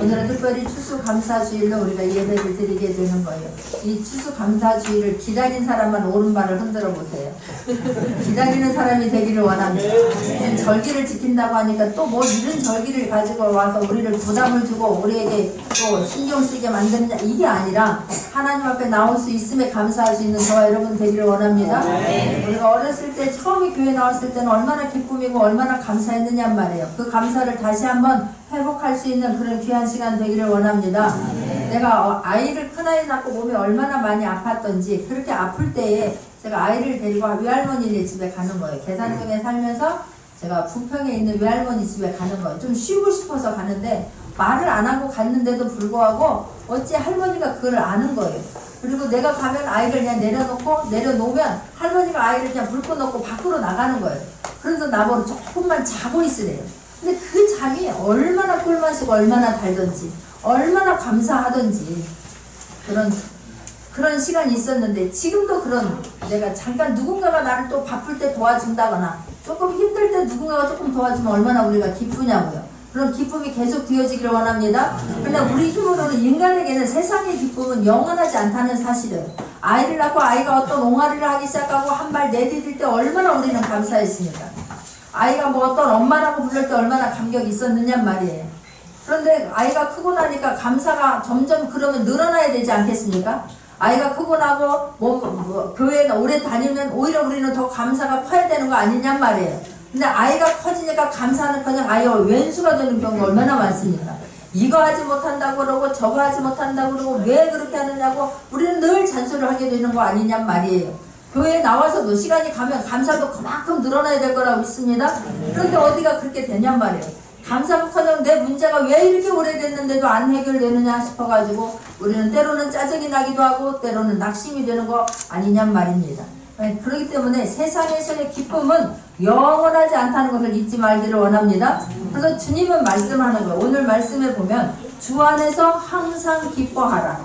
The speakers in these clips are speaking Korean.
오늘은 특별히 추수감사주일로 우리가 예배를 드리게 되는 거예요. 이 추수감사주일을 기다린 사람만 오른발을 흔들어 보세요. 기다리는 사람이 되기를 원합니다. 지금 절기를 지킨다고 하니까 또 뭐 이런 절기를 가지고 와서 우리를 부담을 주고 우리에게 또 신경 쓰게 만드느냐, 이게 아니라 하나님 앞에 나올 수 있음에 감사할 수 있는 저와 여러분 되기를 원합니다. 우리가 어렸을 때 처음에 교회 나왔을 때는 얼마나 기쁨이고 얼마나 감사했느냐 말이에요. 그 감사를 다시 한번 회복할 수 있는 그런 귀한 시간 되기를 원합니다. 내가 큰아이 낳고 몸이 얼마나 많이 아팠던지, 그렇게 아플 때에 제가 아이를 데리고 외할머니네 집에 가는 거예요. 계산동에 살면서 제가 부평에 있는 외할머니 집에 가는 거예요. 좀 쉬고 싶어서 가는데 말을 안 하고 갔는데도 불구하고 어찌 할머니가 그걸 아는 거예요. 그리고 내가 가면 아이를 그냥 내려놓으면 할머니가 아이를 그냥 불 꺼놓고 밖으로 나가는 거예요. 그래서 나보고 조금만 자고 있으래요. 근데 그 잠이 얼마나 꿀맛이고 얼마나 달던지 얼마나 감사하던지 그런 시간이 있었는데, 지금도 내가 잠깐 누군가가 나를 또 바쁠 때 도와준다거나 조금 힘들 때 누군가가 조금 도와주면 얼마나 우리가 기쁘냐고요. 그런 기쁨이 계속 되어지기를 원합니다. 그러나 우리 힘으로는, 인간에게는 세상의 기쁨은 영원하지 않다는 사실이에요. 아이를 낳고 아이가 어떤 옹알이를 하기 시작하고 한 발 내디딜 때 얼마나 우리는 감사했습니까? 아이가 뭐 어떤 엄마라고 부를 때 얼마나 감격이 있었느냐 말이에요. 그런데 아이가 크고 나니까 감사가 점점 그러면 늘어나야 되지 않겠습니까? 아이가 크고 나고 교회에 오래 다니면 오히려 우리는 더 감사가 커야 되는 거 아니냔 말이에요. 근데 아이가 커지니까 감사는커녕 아이가 왼수가 되는 경우가 얼마나 많습니까? 이거 하지 못한다고 그러고 저거 하지 못한다고 그러고 왜 그렇게 하느냐고 우리는 늘 잔소리를 하게 되는 거 아니냔 말이에요. 교회에 나와서도 시간이 가면 감사도 그만큼 늘어나야 될 거라고 믿습니다. 그런데 어디가 그렇게 되냔 말이에요. 감사커녕 내 문제가 왜 이렇게 오래됐는데도 안 해결되느냐 싶어가지고 우리는 때로는 짜증이 나기도 하고 때로는 낙심이 되는 거 아니냔 말입니다. 그렇기 때문에 세상에서의 기쁨은 영원하지 않다는 것을 잊지 말기를 원합니다. 그래서 주님은 말씀하는 거예요. 오늘 말씀에 보면 주 안에서 항상 기뻐하라.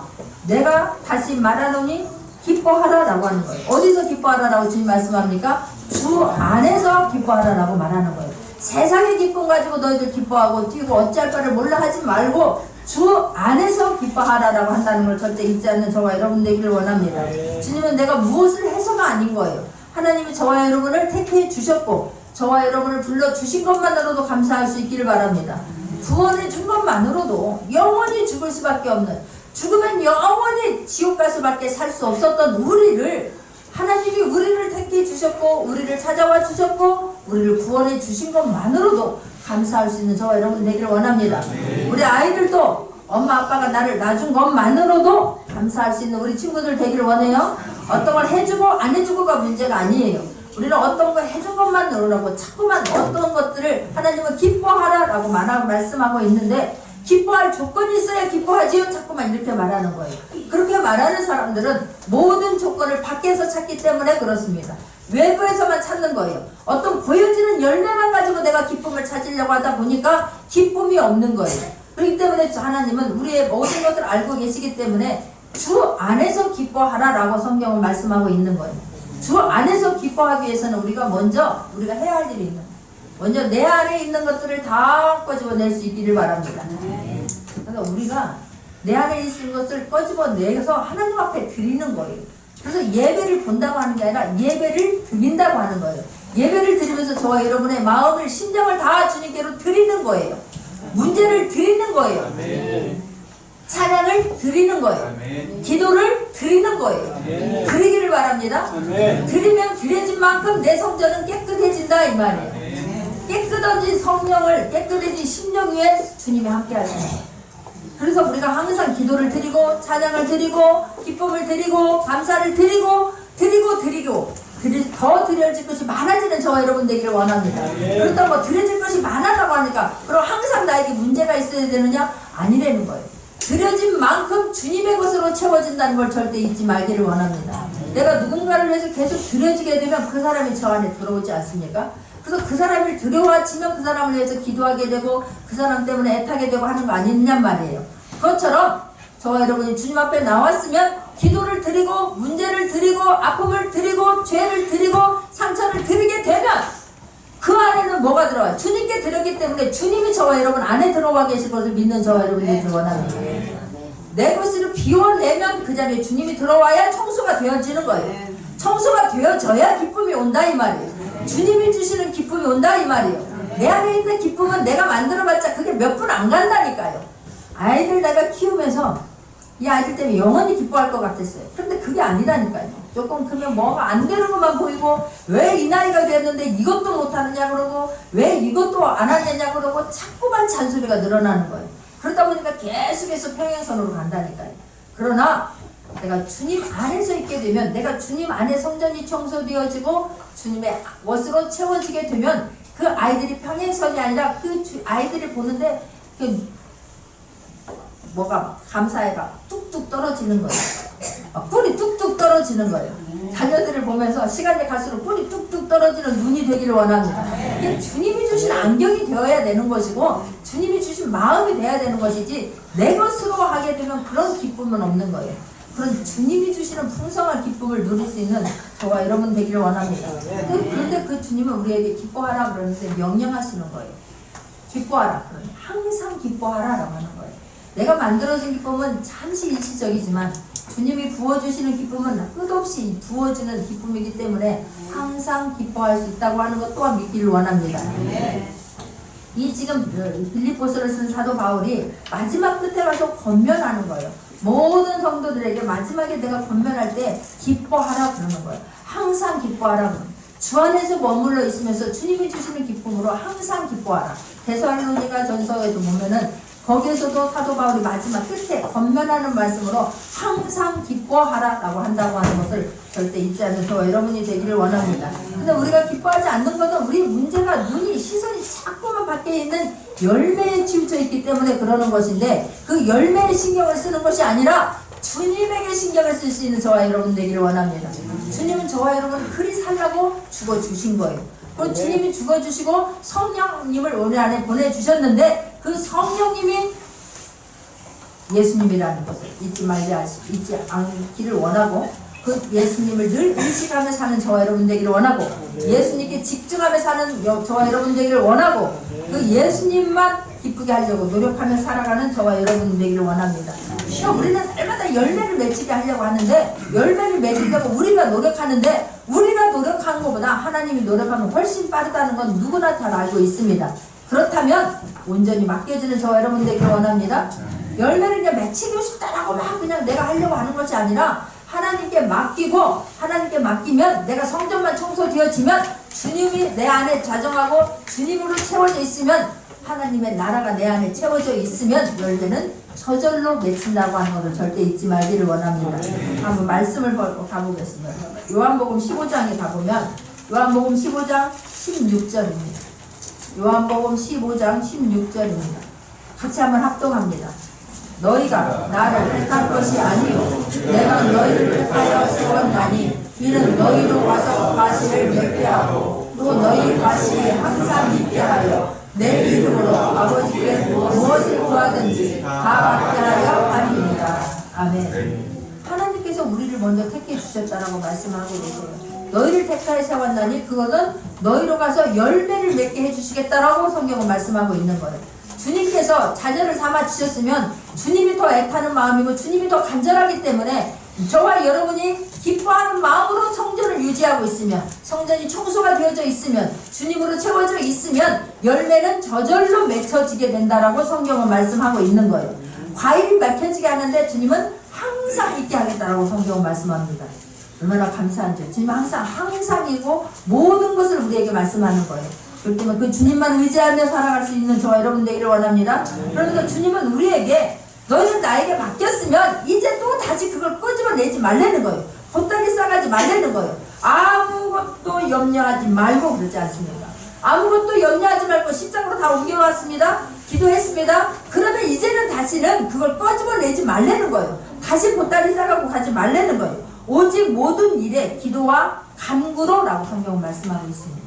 내가 다시 말하노니 기뻐하라 라고 하는 거예요. 어디서 기뻐하라 라고 주님 말씀합니까? 주 안에서 기뻐하라 라고 말하는 거예요. 세상의 기쁨 가지고 너희들 기뻐하고 뛰고 어찌할 바를 몰라 하지 말고 주 안에서 기뻐하라 라고 한다는 걸 절대 잊지 않는 저와 여러분 되기를 원합니다. 주님은 내가 무엇을 해서가 아닌 거예요. 하나님이 저와 여러분을 택해 주셨고 저와 여러분을 불러주신 것만으로도 감사할 수 있기를 바랍니다. 구원해 준 것만으로도 영원히 죽을 수밖에 없는, 죽으면 영원히 지옥 갈 수밖에 살 수 없었던 우리를 하나님이 우리를 택해 주셨고 우리를 찾아와 주셨고 우리를 구원해 주신 것만으로도 감사할 수 있는 저와 여러분 되기를 원합니다. 우리 아이들도 엄마 아빠가 나를 낳아준 것만으로도 감사할 수 있는 우리 친구들 되기를 원해요. 어떤 걸 해주고 안 해주고가 문제가 아니에요. 우리는 어떤 걸 해준 것만으로라고 자꾸만 어떤 것들을 하나님은 기뻐하라 라고 말씀하고 있는데, 기뻐할 조건이 있어야 기뻐하지요 자꾸만 이렇게 말하는 거예요. 그렇게 말하는 사람들은 모든 조건을 밖에서 찾기 때문에 그렇습니다. 외부에서만 찾는 거예요. 어떤 보여지는 열매만 가지고 내가 기쁨을 찾으려고 하다 보니까 기쁨이 없는 거예요. 그렇기 때문에 하나님은 우리의 모든 것을 알고 계시기 때문에 주 안에서 기뻐하라 라고 성경을 말씀하고 있는 거예요. 주 안에서 기뻐하기 위해서는 우리가 해야 할 일이 있는 거예요. 먼저 내 안에 있는 것들을 다 꺼집어낼 수 있기를 바랍니다. 그래서 우리가 내 안에 있는 것을 꺼집어내서 하나님 앞에 드리는 거예요. 그래서 예배를 본다고 하는 게 아니라 예배를 드린다고 하는 거예요. 예배를 드리면서 저와 여러분의 마음을, 심정을 다 주님께로 드리는 거예요. 문제를 드리는 거예요. 찬양을 드리는 거예요. 기도를 드리는 거예요. 드리기를 바랍니다. 드리면 드려진 만큼 내 성전은 깨끗해진다 이 말이에요. 깨끗해진 성령을, 깨끗해진 심령 위에 주님이 함께 하십니다. 그래서 우리가 항상 기도를 드리고 찬양을 드리고 기쁨을 드리고 감사를 드리고 더 드려질 것이 많아지는 저와 여러분 되기를 원합니다. 그렇다고 드려질 것이 많아라고 하니까 그럼 항상 나에게 문제가 있어야 되느냐? 아니라는 거예요. 드려진 만큼 주님의 것으로 채워진다는 걸 절대 잊지 말기를 원합니다. 내가 누군가를 위해서 계속 드려지게 되면 그 사람이 저 안에 들어오지 않습니까? 그래서 그 사람을 들여와치면 그 사람을 위해서 기도하게 되고 그 사람 때문에 애타게 되고 하는 거 아니냐 말이에요. 그것처럼 저와 여러분이 주님 앞에 나왔으면 기도를 드리고 문제를 드리고 아픔을 드리고 죄를 드리고 상처를 드리게 되면 그 안에는 뭐가 들어와요? 주님께 들었기 때문에 주님이 저와 여러분 안에 들어와 계실 것을 믿는 저와 여러분들이 원합니다. 내 것을 비워내면 그 자리에 주님이 들어와야 청소가 되어지는 거예요. 청소가 되어져야 기쁨이 온다 이 말이에요. 주님이 주시는 기쁨이 온다 이 말이에요. 내 안에 있는 기쁨은 내가 만들어봤자 그게 몇 분 안 간다니까요. 아이들 내가 키우면서 이 아이들 때문에 영원히 기뻐할 것 같았어요. 그런데 그게 아니라니까요. 조금 크면 뭐가 안 되는 것만 보이고 왜 이 나이가 됐는데 이것도 못하느냐 그러고 왜 이것도 안 하느냐 그러고 자꾸만 잔소리가 늘어나는 거예요. 그러다 보니까 계속해서 평행선으로 간다니까요. 그러나 내가 주님 안에서 있게 되면, 내가 주님 안에 성전이 청소되어지고 주님의 것으로 채워지게 되면 그 아이들이 평행선이 아니라 그 아이들이 보는데 그 뭐가 감사해가 뚝뚝 떨어지는 거예요. 뿔이 뚝뚝 떨어지는 거예요. 자녀들을 보면서 시간이 갈수록 뿔이 뚝뚝 떨어지는 눈이 되기를 원합니다. 이게 주님이 주신 안경이 되어야 되는 것이고 주님이 주신 마음이 되어야 되는 것이지 내 것으로 하게 되면 그런 기쁨은 없는 거예요. 그런 주님이 주시는 풍성한 기쁨을 누릴 수 있는 저와 여러분 되기를 원합니다. 그런데 그 주님은 우리에게 기뻐하라 그러는데 명령하시는 거예요. 기뻐하라. 그러니 항상 기뻐하라라고 하는 거예요. 내가 만들어진 기쁨은 잠시 일시적이지만 주님이 부어주시는 기쁨은 끝없이 부어주는 기쁨이기 때문에 항상 기뻐할 수 있다고 하는 것 또한 믿기를 원합니다. 이 지금 빌립보서를 쓴 사도 바울이 마지막 끝에 가서 권면하는 거예요. 모든 성도들에게 마지막에 내가 권면할 때 기뻐하라 그러는 거예요. 항상 기뻐하라. 주 안에서 머물러 있으면서 주님이 주시는 기쁨으로 항상 기뻐하라. 데살로니가 전서에도 보면은 거기에서도 사도 바울이 마지막 끝에 권면하는 말씀으로 항상 기뻐하라 라고 한다고 하는 것을 절대 잊지 않는 저와 여러분이 되기를 원합니다. 근데 우리가 기뻐하지 않는 것은 우리 문제가 눈이 시선이 자꾸만 밖에 있는 열매에 치우쳐 있기 때문에 그러는 것인데 그 열매에 신경을 쓰는 것이 아니라 주님에게 신경을 쓸 수 있는 저와 여러분 되기를 원합니다. 주님은 저와 여러분을 그리 살라고 죽어주신 거예요. 그리고 주님이 죽어주시고 성령님을 우리 안에 보내주셨는데 그 성령님이 예수님이라는 것을 잊지 않기를 원하고 그 예수님을 늘 의식하며 사는 저와 여러분 되기를 원하고 예수님께 집중하며 사는 저와 여러분 되기를 원하고 그 예수님만 기쁘게 하려고 노력하며 살아가는 저와 여러분 되기를 원합니다. 그러니까 우리는 날마다 열매를 맺히게 하려고 하는데 열매를 맺으려고 우리가 노력하는데 우리가 노력하는 것보다 하나님이 노력하면 훨씬 빠르다는 건 누구나 잘 알고 있습니다. 그렇다면 온전히 맡겨지는 저와 여러분 되기를 원합니다. 열매를 그냥 맺히고 싶다라고 막 그냥 내가 하려고 하는 것이 아니라 하나님께 맡기고 하나님께 맡기면 내가 성전만 청소되어지면 주님이 내 안에 자정하고 주님으로 채워져 있으면 하나님의 나라가 내 안에 채워져 있으면 열매는 저절로 맺힌다고 하는 것을 절대 잊지 말기를 원합니다. 한번 말씀을 가보겠습니다. 요한복음 15장에 가보면 요한복음 15장 16절입니다. 요한복음 15장 16절입니다. 같이 한번 합동합니다. 너희가 나를 택한 것이 아니요 내가 너희를 택하여 세웠나니 이는 너희로 와서 과실을 맺게 하고 또 너희 과실이 항상 있게 하여 내 이름으로 아버지께 무엇을 구하든지 다 받게 하여 함이니라. 아멘. 하나님께서 우리를 먼저 택해 주셨다라고 말씀하고 계세요. 너희를 택하여 세웠나니 그것은 너희로 가서 열매를 맺게 해주시겠다라고 성경은 말씀하고 있는 거예요. 주님께서 자녀를 삼아 주셨으면 주님이 더 애타는 마음이고 주님이 더 간절하기 때문에 저와 여러분이 기뻐하는 마음으로 성전을 유지하고 있으면 성전이 청소가 되어져 있으면 주님으로 채워져 있으면 열매는 저절로 맺혀지게 된다라고 성경은 말씀하고 있는 거예요. 과일이 맺혀지게 하는데 주님은 항상 있게 하겠다라고 성경은 말씀합니다. 얼마나 감사한지. 주님은 항상이고 모든 것을 우리에게 말씀하는 거예요. 그렇기 때문에 그 주님만 의지하며 살아갈 수 있는 저와 여러분 되기를 원합니다. 그러니까 주님은 우리에게 너희는 나에게 맡겼으면 이제 또 다시 그걸 끄집어내지 말라는 거예요. 보따리 싸가지 말라는 거예요. 아무것도 염려하지 말고 그러지 않습니까? 아무것도 염려하지 말고 십장으로 다 옮겨왔습니다. 기도했습니다. 그러면 이제는 다시는 그걸 끄집어내지 말라는 거예요. 다시 보따리 싸가고 가지 말라는 거예요. 오직 모든 일에 기도와 간구로라고 성경은 말씀하고 있습니다.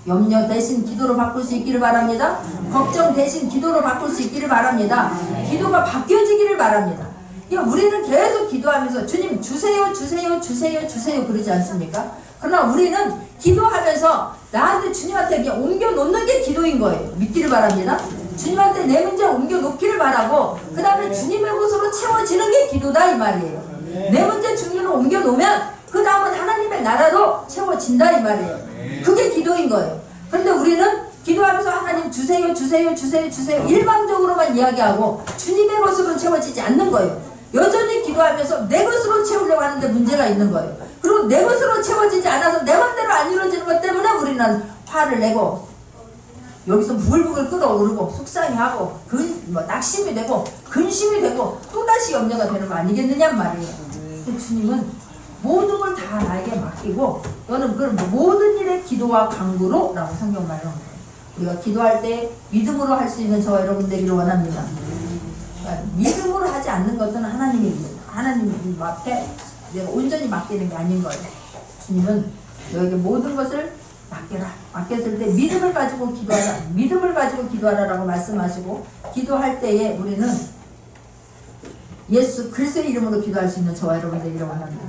염려 대신 기도로 바꿀 수 있기를 바랍니다. 걱정 대신 기도로 바꿀 수 있기를 바랍니다. 기도가 바뀌어지기를 바랍니다. 우리는 계속 기도하면서 주님 주세요 주세요 주세요 주세요 그러지 않습니까? 그러나 우리는 기도하면서 나한테 주님한테 그냥 옮겨 놓는 게 기도인 거예요. 믿기를 바랍니다. 주님한테 내 문제 옮겨 놓기를 바라고 그 다음에 주님의 것으로 채워지는 게 기도다 이 말이에요. 내 문제 주님으로 옮겨 놓으면 그 다음은 하나님의 나라로 채워진다 이 말이에요. 그게 기도인 거예요. 그런데 우리는 기도하면서 하나님 주세요 주세요 주세요 주세요 일방적으로만 이야기하고 주님의 것으로 채워지지 않는 거예요. 여전히 기도하면서 내 것으로 채우려고 하는데 문제가 있는 거예요. 그리고 내 것으로 채워지지 않아서 내 맘대로 안 이루어지는 것 때문에 우리는 화를 내고 여기서 부글부글 끓어오르고 속상해하고 낙심이 되고 근심이 되고 또다시 염려가 되는 거 아니겠느냐 말이에요. 근데 주님은 모든 걸 다 나에게 맡기고 너는 그런 모든 일에 기도와 간구로 라고 성경 말하는 거예요. 우리가 기도할 때 믿음으로 할 수 있는 저와 여러분 되기를 원합니다. 그러니까 믿음으로 하지 않는 것은 하나님 앞에 내가 온전히 맡기는 게 아닌 거예요. 주님은 너에게 모든 것을 맡겨라. 맡겼을 때 믿음을 가지고 기도하라. 믿음을 가지고 기도하라라고 말씀하시고 기도할 때에 우리는 예수 그리스도의 이름으로 기도할 수 있는 저와 여러분 되기를 원합니다.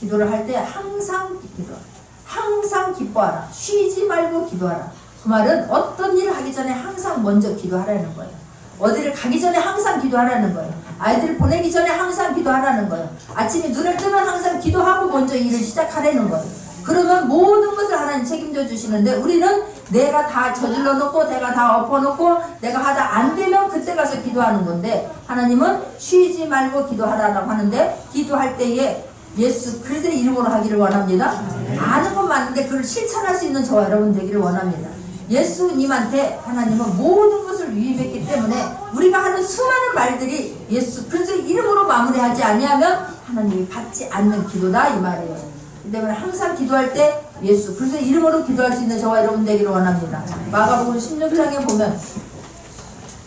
기도를 할 때 항상 기도하라. 항상 기뻐하라. 쉬지 말고 기도하라. 그 말은 어떤 일을 하기 전에 항상 먼저 기도하라는 거예요. 어디를 가기 전에 항상 기도하라는 거예요. 아이들을 보내기 전에 항상 기도하라는 거예요. 아침에 눈을 뜨면 항상 기도하고 먼저 일을 시작하라는 거예요. 그러면 모든 것을 하나님 책임져 주시는데 우리는 내가 다 저질러 놓고 내가 다 엎어 놓고 내가 하다 안 되면 그때 가서 기도하는 건데 하나님은 쉬지 말고 기도하라고 하는데 기도할 때에 예수 그리스도의 이름으로 하기를 원합니다. 아는 건 맞는데 그걸 실천할 수 있는 저와 여러분 되기를 원합니다. 예수님한테 하나님은 모든 것을 위임했기 때문에 우리가 하는 수많은 말들이 예수 그리스도의 이름으로 마무리하지 아니하면 하나님이 받지 않는 기도다 이 말이에요. 그 때문에 항상 기도할 때 예수 그리스도의 이름으로 기도할 수 있는 저와 여러분 되기를 원합니다. 마가복음 16장에 보면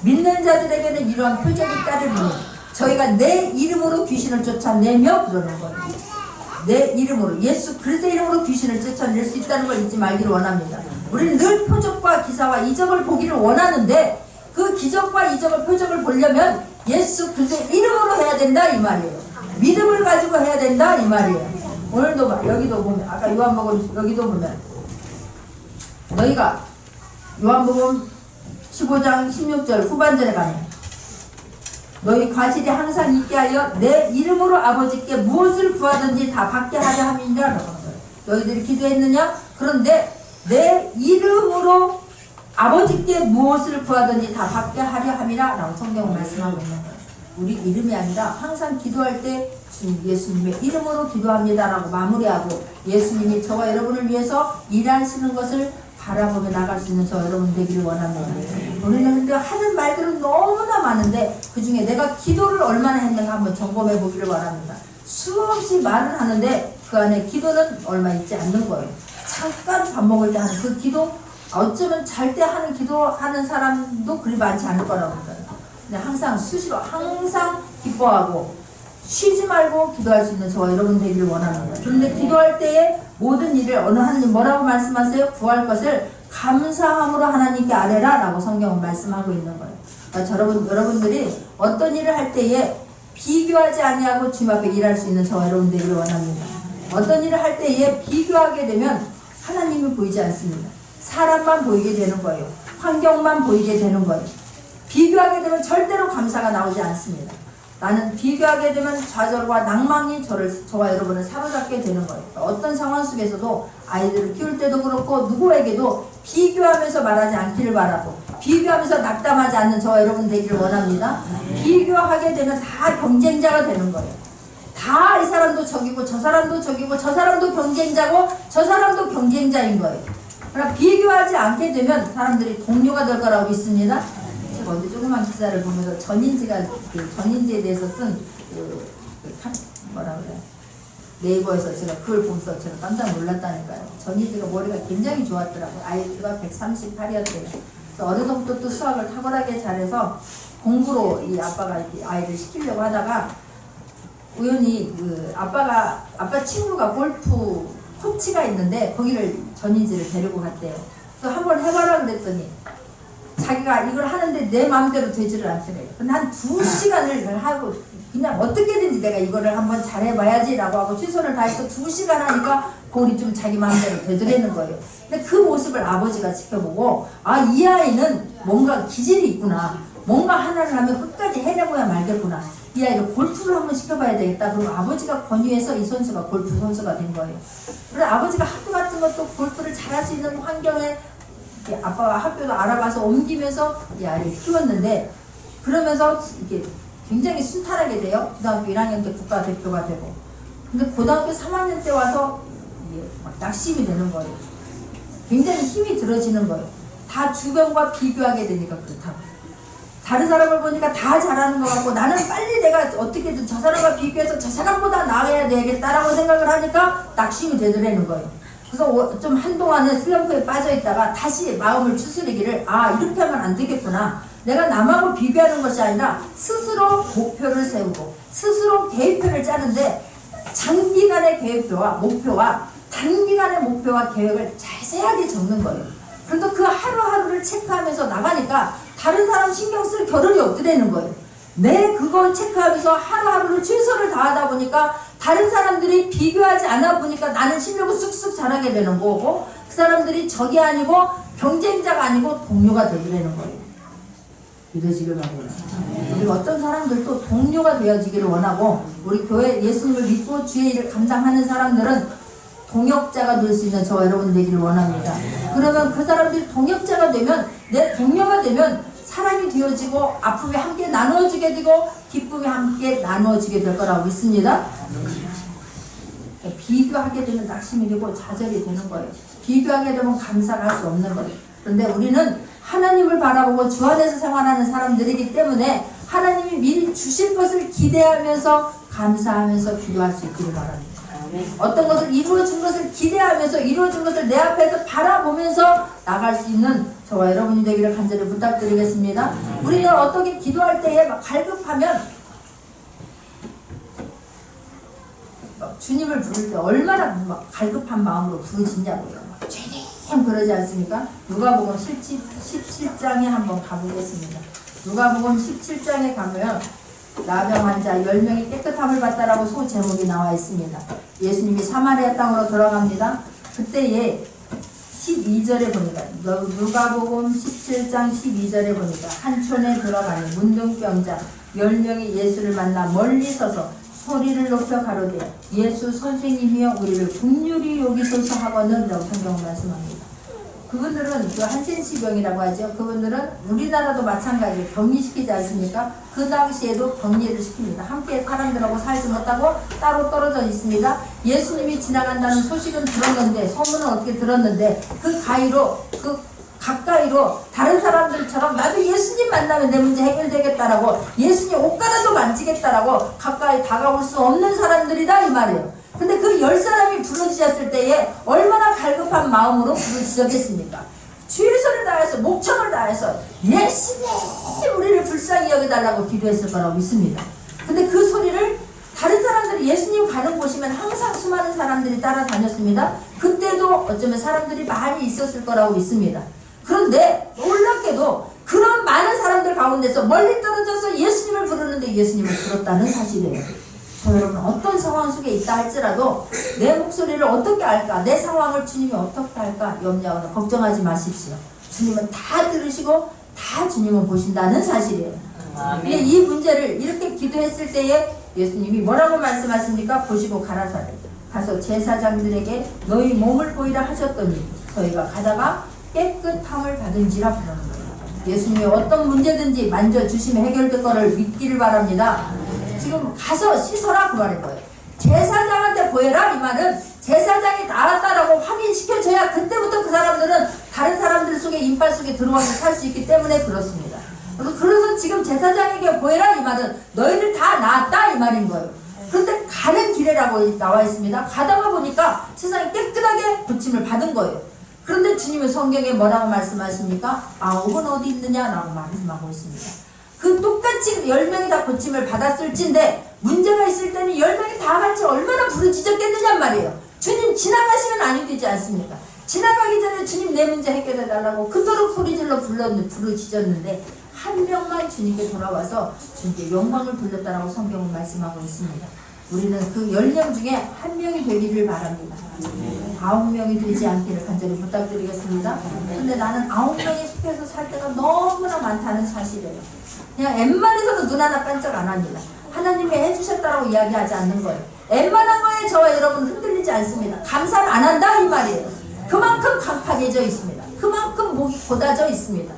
믿는 자들에게는 이러한 표적이 따르리니 저희가 내 이름으로 귀신을 쫓아내며 그러는 거예요. 내 이름으로 예수 그리스도의 이름으로 귀신을 쫓아낼 수 있다는 걸 잊지 말기를 원합니다. 우리는 늘 표적과 기사와 이적을 보기를 원하는데 그 기적과 이적을 표적을 보려면 예수 그리스도의 이름으로 해야 된다 이 말이에요. 믿음을 가지고 해야 된다 이 말이에요. 오늘도 여기도 보면 아까 요한복음 여기도 보면 너희가 요한복음 15장 16절 후반절에 가면 너희 과실이 항상 있게 하여 내 이름으로 아버지께 무엇을 구하든지 다 받게 하려 함이니라 라고 하는 거예요. 너희들이 기도했느냐? 그런데 내 이름으로 아버지께 무엇을 구하든지 다 받게 하려 함이라 라고 성경은 말씀하고 있는 거예요. 우리 이름이 아니라 항상 기도할 때 예수님의 이름으로 기도합니다 라고 마무리하고 예수님이 저와 여러분을 위해서 일하시는 것을 바라보며 나갈 수 있는 저 여러분 되기를 원합니다. 우리는 근데 하는 말들은 너무나 많은데 그 중에 내가 기도를 얼마나 했는가 한번 점검해 보기를 원합니다. 수없이 말을 하는데 그 안에 기도는 얼마 있지 않는 거예요. 잠깐 밥 먹을 때 하는 그 기도 어쩌면 잘 때 하는 기도하는 사람도 그리 많지 않을 거라고 봐요. 근데 항상 수시로 항상 기뻐하고 쉬지 말고 기도할 수 있는 저와 여러분 되기를 원합니다. 그런데 기도할 때에 모든 일을 어느 하나님 뭐라고 말씀하세요? 구할 것을 감사함으로 하나님께 아뢰라 라고 성경은 말씀하고 있는 거예요. 그러니까 여러분들이 어떤 일을 할 때에 비교하지 아니하고 주님 앞에 일할 수 있는 저와 여러분 되기를 원합니다. 어떤 일을 할 때에 비교하게 되면 하나님이 보이지 않습니다. 사람만 보이게 되는 거예요. 환경만 보이게 되는 거예요. 비교하게 되면 절대로 감사가 나오지 않습니다. 나는 비교하게 되면 좌절과 낭망이 저와 여러분을 사로잡게 되는 거예요. 어떤 상황 속에서도 아이들을 키울 때도 그렇고 누구에게도 비교하면서 말하지 않기를 바라고 비교하면서 낙담하지 않는 저와 여러분 되기를 원합니다. 비교하게 되면 다 경쟁자가 되는 거예요. 다 이 사람도 적이고 저 사람도 적이고 저 사람도 경쟁자고 저 사람도 경쟁자인 거예요. 그러나 비교하지 않게 되면 사람들이 동료가 될 거라고 믿습니다. 제가 어제 조그만 기사를 보면서 전인지에 대해서 쓴 뭐라 그래 네이버에서 제가 그걸 보면서 제가 깜짝 놀랐다니까요. 전인지가 머리가 굉장히 좋았더라고요. IQ가 138이었대요. 어느 정도 또 수학을 탁월하게 잘해서 공부로 이 아빠가 아이를 시키려고 하다가 우연히 아빠 친구가 골프 코치가 있는데 거기를 전인지를 데리고 갔대요. 그래서 한번 해봐라 그랬더니 자기가 이걸 하는데 내 마음대로 되지를 않더래요. 근데 한 2시간을 하고 그냥 어떻게든지 내가 이거를 한번 잘해봐야지 라고 하고 최선을 다해서 2시간 하니까 골이 좀 자기 마음대로 되더라는 거예요. 근데 그 모습을 아버지가 지켜보고 아, 이 아이는 뭔가 기질이 있구나. 뭔가 하나를 하면 끝까지 해내고야 말겠구나. 이 아이를 골프를 한번 시켜봐야 되겠다. 그리고 아버지가 권유해서 이 선수가 골프 선수가 된 거예요. 그래서 아버지가 학교 같은 것도 골프를 잘할 수 있는 환경에 아빠가 학교도 알아봐서 옮기면서 이 아이를 키웠는데 그러면서 이게 굉장히 순탄하게 돼요. 고등학교 1학년 때 국가대표가 되고. 근데 고등학교 3학년 때 와서 이게 막 낙심이 되는 거예요. 굉장히 힘이 들어지는 거예요. 다 주변과 비교하게 되니까 그렇다고. 다른 사람을 보니까 다 잘하는 것 같고 나는 빨리 내가 어떻게든 저 사람과 비교해서 저 사람보다 나아야 되겠다라고 생각을 하니까 낙심이 되더라는 거예요. 그래서 좀 한동안은 슬럼프에 빠져 있다가 다시 마음을 추스리기를 아, 이렇게 하면 안 되겠구나. 내가 남하고 비교하는 것이 아니라 스스로 목표를 세우고 스스로 계획표를 짜는데 장기간의 계획표와 목표와 단기간의 목표와 계획을 자세하게 적는 거예요. 그래도 그 하루하루를 체크하면서 나가니까 다른 사람 신경 쓸 겨를이 없더라는 거예요. 내 그걸 체크하면서 하루하루를 최선을 다하다 보니까 다른 사람들이 비교하지 않아 보니까 나는 실력을 쑥쑥 잘하게 되는 거고 그 사람들이 적이 아니고 경쟁자가 아니고 동료가 되더라는 거예요. 믿어지길 바랍니다. 우리 어떤 사람들도 동료가 되어지기를 원하고 우리 교회 예수님을 믿고 주의 일을 감당하는 사람들은 동역자가 될 수 있는 저와 여러분 되기를 원합니다. 그러면 그 사람들이 동역자가 되면 내 동료가 되면 사람이 되어지고 아픔이 함께 나누어지게 되고 기쁨이 함께 나누어지게 될 거라고 믿습니다. 비교하게 되면 낙심이 되고 좌절이 되는 거예요. 비교하게 되면 감사를 할 수 없는 거예요. 그런데 우리는 하나님을 바라보고 주 안에서 생활하는 사람들이기 때문에 하나님이 미리 주실 것을 기대하면서 감사하면서 기도할 수 있기를 바랍니다. 어떤 것을 이루어준 것을 기대하면서 이루어준 것을 내 앞에서 바라보면서 나갈 수 있는 저와 여러분이 되기를 간절히 부탁드리겠습니다. 우리가 어떻게 기도할 때에 막 갈급하면 주님을 부를 때 얼마나 막 갈급한 마음으로 부르짖냐고요. 최대한 그러지 않습니까? 누가복음 17장에 한번 가보겠습니다. 누가복음 17장에 가면 나병 환자 10명이 깨끗함을 받다라고 소제목이 나와 있습니다. 예수님이 사마리아 땅으로 들어갑니다. 그때에 12절에 보니까 누가복음 17장 12절에 보니까 한촌에 들어가니 문둥병자 10명이 예수를 만나 멀리 서서 소리를 높여 가로되 예수 선생님이여 우리를 긍휼히 여기소서 하거늘 라고 성경은 말씀합니다. 그분들은 그 한센시병이라고 하죠. 그분들은 우리나라도 마찬가지로 격리시키지 않습니까? 그 당시에도 격리를 시킵니다. 함께 사람들하고 살지 못하고 따로 떨어져 있습니다. 예수님이 지나간다는 소식은 들었는데 소문은 어떻게 들었는데 그 가까이로 다른 사람들처럼 나도 예수님 만나면 내 문제 해결되겠다라고 예수님 옷가라도 만지겠다라고 가까이 다가올 수 없는 사람들이다 이 말이에요. 근데 그 10사람이 부르짖었을 때에 얼마나 갈급한 마음으로 부르짖었겠습니까? 최선을 다해서 목청을 다해서 예수님 우리를 불쌍히 여겨달라고 기도했을 거라고 믿습니다. 근데 그 소리를 다른 사람들이 예수님 가는 곳이면 항상 수많은 사람들이 따라다녔습니다. 그때도 어쩌면 사람들이 많이 있었을 거라고 믿습니다. 그런데 놀랍게도 그런 많은 사람들 가운데서 멀리 떨어져서 예수님을 부르는데 예수님을 들었다는 사실이에요. 저 여러분 어떤 상황 속에 있다 할지라도 내 목소리를 어떻게 할까? 내 상황을 주님이 어떻게 할까? 염려하거나 걱정하지 마십시오. 주님은 다 들으시고 다 주님은 보신다는 사실이에요. 이 문제를 이렇게 기도했을 때에 예수님이 뭐라고 말씀하십니까? 보시고 가라사대 가서 제사장들에게 너희 몸을 보이라 하셨더니 저희가 가다가 깨끗함을 받은지라 부르는 거예요. 예수님이 어떤 문제든지 만져주시면 해결될 거를 믿기를 바랍니다. 지금 가서 씻어라 그 말인 거예요. 제사장한테 보여라 이 말은 제사장이 나았다라고 확인시켜줘야 그때부터 그 사람들은 다른 사람들 속에 인파 속에 들어와서 살 수 있기 때문에 그렇습니다. 그래서 지금 제사장에게 보여라 이 말은 너희들 다 나았다 이 말인 거예요. 그런데 가는 길에라고 나와 있습니다. 가다가 보니까 세상이 깨끗하게 고침을 받은 거예요. 그런데 주님은 성경에 뭐라고 말씀하십니까? 아홉은 어디 있느냐라고 말씀하고 있습니다. 그 똑같이 10명이 다 고침을 받았을진데 문제가 있을 때는 10명이 다 같이 얼마나 부르짖었겠느냐 말이에요. 주님 지나가시면 아니 되지 않습니까? 지나가기 전에 주님 내 문제 해결해 달라고 그토록 소리질러 부르짖었는데 한 명만 주님께 돌아와서 주님께 영광을 돌렸다라고 성경은 말씀하고 있습니다. 우리는 그 10명 중에 한 명이 되기를 바랍니다. 9명이 되지 않기를 간절히 부탁드리겠습니다. 근데 나는 9명에 속해서 살 때가 너무나 많다는 사실이에요. 그냥 웬만해서도 눈 하나 깜짝 안 합니다. 하나님이 해주셨다고 이야기하지 않는 거예요. 웬만한 거에 저와 여러분 흔들리지 않습니다. 감사를 안 한다 이 말이에요. 그만큼 강팍해져 있습니다. 그만큼 목이 곧아져 있습니다.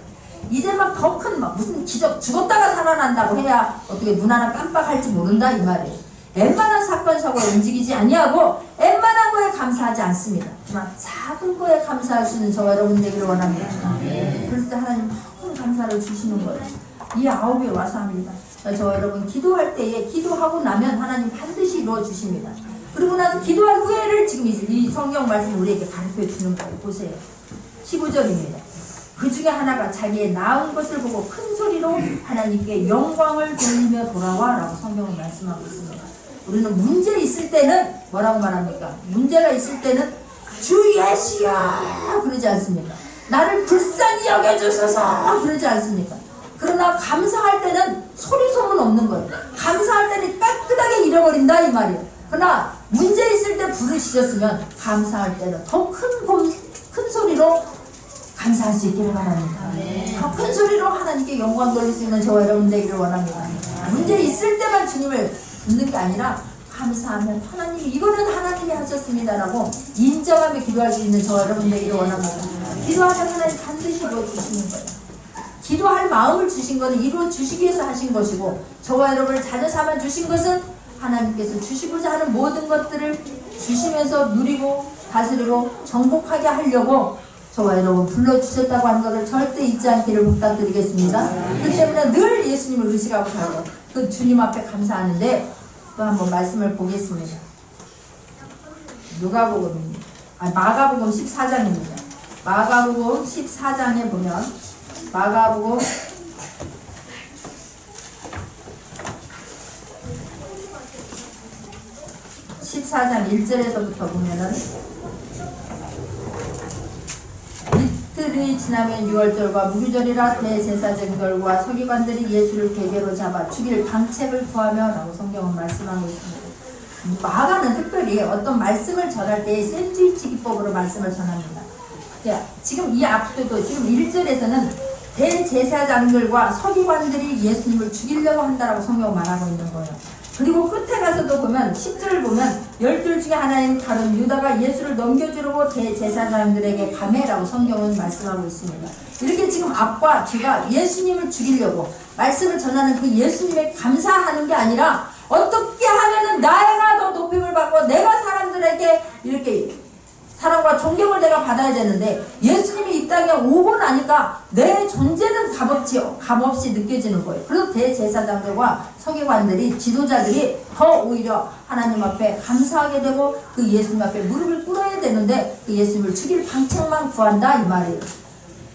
이제 막 더 큰 무슨 기적 죽었다가 살아난다고 해야 어떻게 눈 하나 깜빡할지 모른다 이 말이에요. 웬만한 사건 사고에 움직이지 아니하고 웬만한 거에 감사하지 않습니다. 하지만 작은 거에 감사할 수 있는 저와 여러분 되기를 원합니다. 그럴 때 하나님 큰 감사를 주시는 거예요. 이 9에 와서 합니다. 저와 여러분 기도할 때에 기도하고 나면 하나님 반드시 이루어 주십니다. 그리고 나서 기도한 후에를 지금 이 성경 말씀 우리에게 가르쳐 주는 거예요. 보세요. 15절입니다. 그 중에 하나가 자기의 나은 것을 보고 큰 소리로 하나님께 영광을 돌리며 돌아와 라고 성경은 말씀하고 있습니다. 우리는 문제 있을 때는 뭐라고 말합니까? 문제가 있을 때는 주 예수야 그러지 않습니까? 나를 불쌍히 여겨주소서 그러지 않습니까? 그러나 감사할 때는 소리 소문 없는 거예요. 감사할 때는 깨끗하게 잃어버린다 이 말이에요. 그러나 문제 있을 때 부르짖었으면 감사할 때는 더 큰 소리로 감사할 수 있기를 바랍니다. 더 큰 소리로 하나님께 영광 돌릴 수 있는 저와 여러분 되기를 원합니다. 문제 있을 때만 주님을 듣는 게 아니라 감사하면 하나님 이거는 하나님이 하셨습니다라고 인정하며 기도할 수 있는 저와 여러분 되기를 원합니다. 기도하면 하나님 반드시 이루어 주시는 거예요. 기도할 마음을 주신 것은 이루어 주시기 위해서 하신 것이고 저와 여러분을 자녀 삼아 주신 것은 하나님께서 주시고자 하는 모든 것들을 주시면서 누리고 다스리고 정복하게 하려고 저와 여러분 불러주셨다고 하는 것을 절대 잊지 않기를 부탁드리겠습니다. 그렇기 때문에 늘 예수님을 의식하고 살고 그 주님 앞에 감사하는데 또 한번 말씀을 보겠습니다. 누가복음입니다. 마가복음 14장입니다. 마가복음 14장에 보면 마가복음 14장 1절에서부터 보면은 이틀이 지나면 6월절과 무교절이라 대제사장들과 서기관들이 예수를 계계로 잡아 죽일 방책을 구하며 라고 성경은 말씀하고 있습니다. 마가는 특별히 어떤 말씀을 전할 때 샌드위치 기법으로 말씀을 전합니다. 지금 이 앞에도 지금 1절에서는 대제사장들과 서기관들이 예수님을 죽이려고 한다라고 성경은 말하고 있는 거예요. 그리고 끝에 가서도 보면 10절을 보면 12 중에 하나인 다른 유다가 예수를 넘겨주려고 대제사장들에게 가매라고 성경은 말씀하고 있습니다. 이렇게 지금 앞과 뒤가 예수님을 죽이려고 말씀을 전하는 그 예수님에 감사하는 게 아니라 어떻게 하면은 내가 더 높임을 받고 내가 사람들에게 이렇게 사랑과 존경을 내가 받아야 되는데 예수님이 이 땅에 오고 나니까 내 존재는 값없이 느껴지는 거예요. 그래서 대제사장들과 서기관들이 지도자들이 더 오히려 하나님 앞에 감사하게 되고 그 예수님 앞에 무릎을 꿇어야 되는데 그 예수님을 죽일 방책만 구한다 이 말이에요.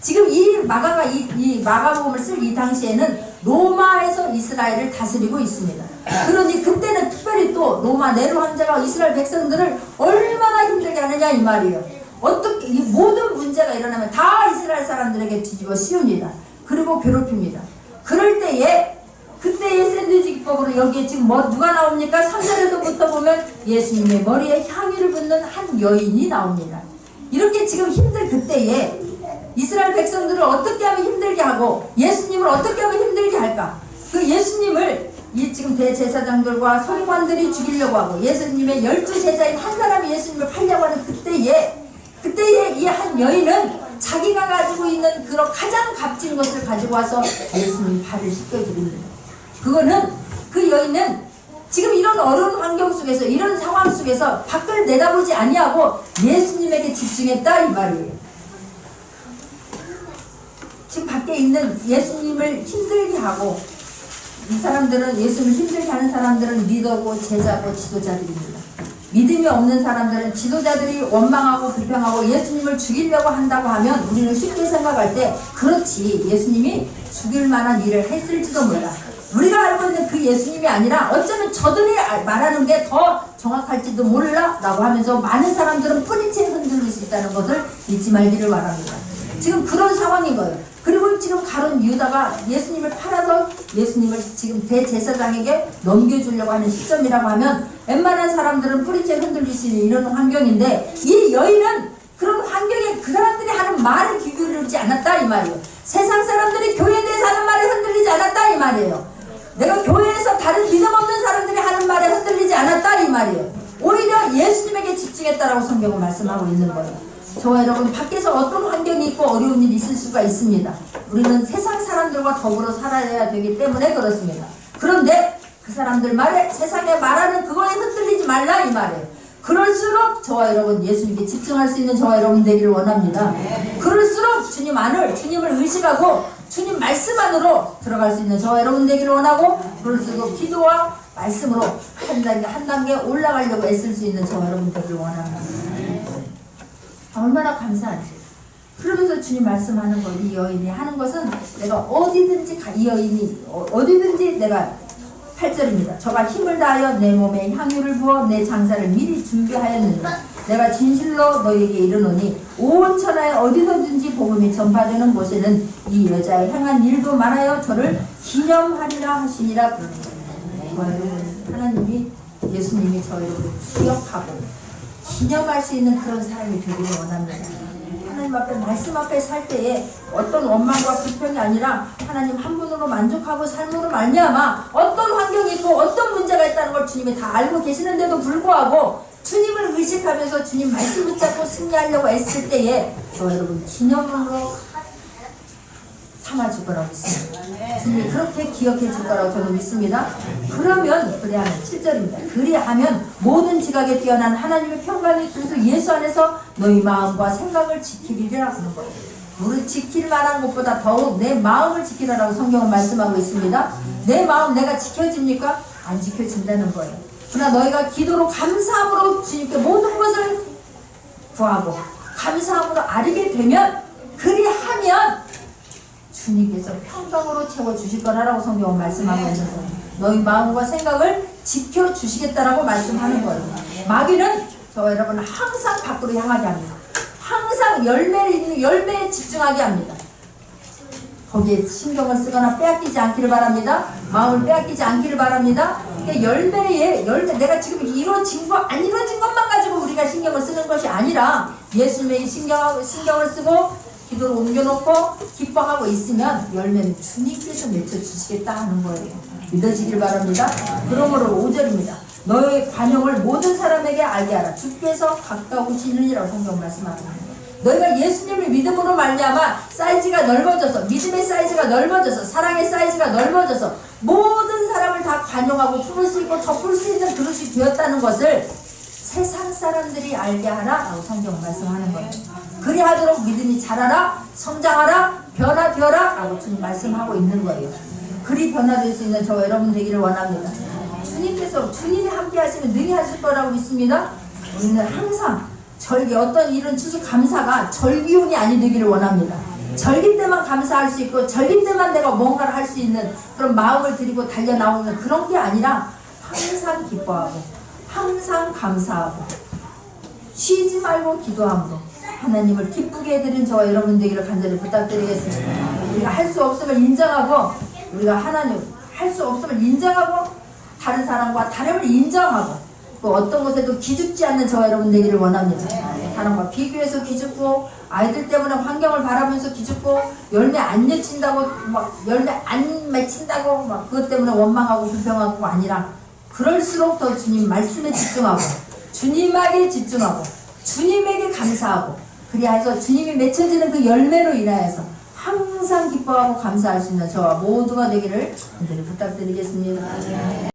지금 이 마가가 이 마가복음을 쓸 이 당시에는 로마에서 이스라엘을 다스리고 있습니다. 그러니 그때는 특별히 또 로마 네로 황제가 이스라엘 백성들을 얼마나 힘들게 하느냐 이 말이에요. 어떻게 이 모든 문제가 일어나면 다 이스라엘 사람들에게 뒤집어 씌웁니다. 그리고 괴롭힙니다. 그럴 때에 그때의 샌드위치 기법으로 여기에 지금 누가 나옵니까? 3절에서부터 보면 예수님의 머리에 향유를 붓는 한 여인이 나옵니다. 이렇게 지금 힘들 그때에 이스라엘 백성들을 어떻게 하면 힘들게 하고 예수님을 어떻게 하면 힘들게 할까? 그 예수님을 이 지금 대제사장들과 서기관들이 죽이려고 하고 예수님의 12제자인 한 사람이 예수님을 팔려고 하는 그때에 이 한 여인은 자기가 가지고 있는 그런 가장 값진 것을 가지고 와서 예수님 발을 씻겨드립니다. 그거는 그 여인은 지금 이런 어려운 환경 속에서 이런 상황 속에서 밖을 내다보지 아니하고 예수님에게 집중했다 이 말이에요. 지금 밖에 있는 예수님을 힘들게 하고 이 사람들은 예수님을 힘들게 하는 사람들은 리더고 제자고 지도자들입니다. 믿음이 없는 사람들은 지도자들이 원망하고 불평하고 예수님을 죽이려고 한다고 하면 우리는 쉽게 생각할 때 그렇지 예수님이 죽일 만한 일을 했을지도 몰라. 우리가 알고 있는 그 예수님이 아니라 어쩌면 저들이 말하는 게 더 정확할지도 몰라 라고 하면서 많은 사람들은 뿌리채 흔들리지 있다는 것을 잊지 말기를 바랍니다. 지금 그런 상황인 거예요. 그리고 지금 가룟 유다가 예수님을 팔아서 예수님을 지금 대제사장에게 넘겨주려고 하는 시점이라고 하면 웬만한 사람들은 뿌리째 흔들릴 수 있는 이런 환경인데, 이 여인은 그런 환경에 그 사람들이 하는 말에 귀 기울이지 않았다 이 말이에요. 세상 사람들이 교회에 대해서 하는 말에 흔들리지 않았다 이 말이에요. 내가 교회에서 다른 믿음 없는 사람들이 하는 말에 흔들리지 않았다 이 말이에요. 오히려 예수님에게 집중했다라고 성경은 말씀하고 있는 거예요. 저와 여러분, 밖에서 어떤 환경이 있고 어려운 일이 있을 수가 있습니다. 우리는 세상 사람들과 더불어 살아야 되기 때문에 그렇습니다. 그런데 그 사람들 말에, 세상에 말하는 그거에 흔들리지 말라 이 말이에요. 그럴수록 저와 여러분 예수님께 집중할 수 있는 저와 여러분 되기를 원합니다. 그럴수록 주님 안을, 주님을 의식하고 주님 말씀 안으로 들어갈 수 있는 저와 여러분 되기를 원하고, 그럴수록 기도와 말씀으로 한 단계 올라가려고 애쓸 수 있는 저와 여러분 되기를 원합니다. 얼마나 감사하지. 그러면서 주님 말씀하는 거, 이 여인이 하는 것은 내가 어디든지 이 여인이 어디든지 내가 8절입니다. 저가 힘을 다하여 내 몸에 향유를 부어 내 장사를 미리 준비하였느니 내가 진실로 너희에게 이르노니 온 천하에 어디서든지 복음이 전파되는 곳에는 이 여자의 행한 일도 많아요 저를 기념하리라 하시니라. 여러분, 하나님이, 예수님이 저희를 기억하고 기념할 수 있는 그런 사람이 되기를 원합니다. 하나님 앞에, 말씀 앞에 살 때에 어떤 원망과 불평이 아니라 하나님 한 분으로 만족하고 삶으로 말미암아 어떤 환경이 있고 어떤 문제가 있다는 걸 주님이 다 알고 계시는데도 불구하고 주님을 의식하면서 주님 말씀 붙잡고 승리하려고 애쓸 때에 저 여러분 기념으로 삼아줄 거라고 믿습니다. 주님이 그렇게 기억해 줄 거라고 저는 믿습니다. 그러면, 그리하면 7절입니다. 그리하면 모든 지각에 뛰어난 하나님의 평강이 그리스도 예수 안에서 너희 마음과 생각을 지키리라 하는 거예요. 우리 지킬 만한 것보다 더욱 내 마음을 지키라라고 성경은 말씀하고 있습니다. 내 마음 내가 지켜집니까? 안 지켜진다는 거예요. 그러나 너희가 기도로 감사함으로 주님께 모든 것을 구하고 감사함으로 아뢰게 되면, 그리하면 주님께서 평강으로 채워주실 거라고 성경은 말씀하고 있는 거예요. 너희 마음과 생각을 지켜주시겠다라고 말씀하는 거예요. 마귀는 저와 여러분 항상 밖으로 향하게 합니다. 항상 열매에 집중하게 합니다. 거기에 신경을 쓰거나 빼앗기지 않기를 바랍니다. 마음을 빼앗기지 않기를 바랍니다. 그러니까 열매, 내가 지금 이루어진 거, 안 이루어진 것만 가지고 우리가 신경을 쓰는 것이 아니라 예수님에게 신경을 쓰고 기도를 옮겨놓고 기뻐하고 있으면 열매는 주님께서 맺혀주시겠다 하는 거예요. 믿어지길 바랍니다. 그러므로 5절입니다. 너의 관용을 모든 사람에게 알게 하라. 주께서 가까우시느니라고 성경 말씀합니다. 너희가 예수님을 믿음으로 말미암아 사이즈가 넓어져서, 믿음의 사이즈가 넓어져서, 사랑의 사이즈가 넓어져서 모든 사람을 다 관용하고 품을 수 있고 덮을 수 있는 그릇이 되었다는 것을 세상 사람들이 알게 하라 라고 성경은 말씀하는 거예요. 그리하도록 믿음이 자라라, 성장하라, 변화되어라 라고 주님 말씀하고 있는 거예요. 그리 변화될 수 있는 저 여러분 되기를 원합니다. 주님께서, 주님이 함께 하시면 능히 하실 거라고 믿습니다. 우리는 항상 어떤 일은 주시 감사가 절기운이 아니 되기를 원합니다. 절기 때만 감사할 수 있고 절기 때만 내가 뭔가를 할 수 있는 그런 마음을 들이고 달려나오는 그런 게 아니라 항상 기뻐하고 항상 감사하고 쉬지 말고 기도함으로 하나님을 기쁘게 해드린 저와 여러분 되기를 간절히 부탁드리겠습니다. 우리가 할 수 없음을 인정하고, 우리가 하나님 할 수 없음을 인정하고 다른 사람과 다름을 인정하고 또 어떤 것에도 기죽지 않는 저와 여러분 되기를 원합니다. 사람과 비교해서 기죽고 아이들 때문에 환경을 바라보면서 기죽고 열매 안 맺힌다고 막 열매 안 맺힌다고 막 그것 때문에 원망하고 불평하고 아니라, 그럴수록 더 주님 말씀에 집중하고 주님에게 집중하고 주님에게 감사하고, 그리하여서 주님이 맺혀지는 그 열매로 인하여서 항상 기뻐하고 감사할 수 있는 저와 모두가 되기를 간절히 부탁드리겠습니다.